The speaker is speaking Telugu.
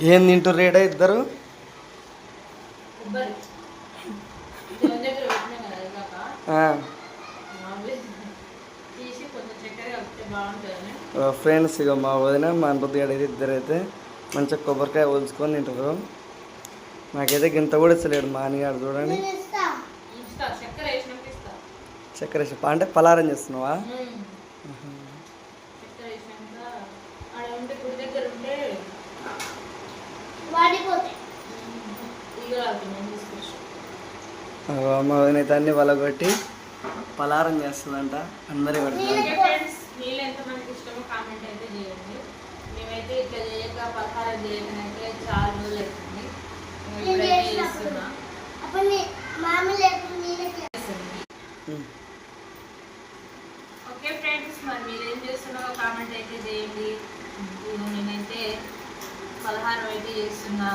ఏం తింటారు రేడా ఇద్దరు? ఫ్రెండ్స్ ఇక మా వదిన మా అనుపతి అయితే ఇద్దరైతే మంచిగా కొబ్బరికాయ ఒలుచుకొని తింటారు. నాకైతే గింత కూడా ఇస్తలేడు మా అనిగాడు చూడండి. చక్కెర వేసి అంటే పలారం చేస్తున్నావా? మా వదిన అయితే అన్ని వలగొట్టి పలారం చేస్తుందంట. అందరూ నీళ్ళు ఎంతమందికి ఇష్టమో కామెంట్ అయితే చేయండి. మేమైతే ఇట్లా చేయక పలహారం చేయకనైతే చాలా రోజులు అవుతుంది. ఓకే ఫ్రెండ్స్, మరి మీరేం చేస్తున్నారో కామెంట్ అయితే చేయండి. నేనైతే పలహారం అయితే చేస్తున్నా.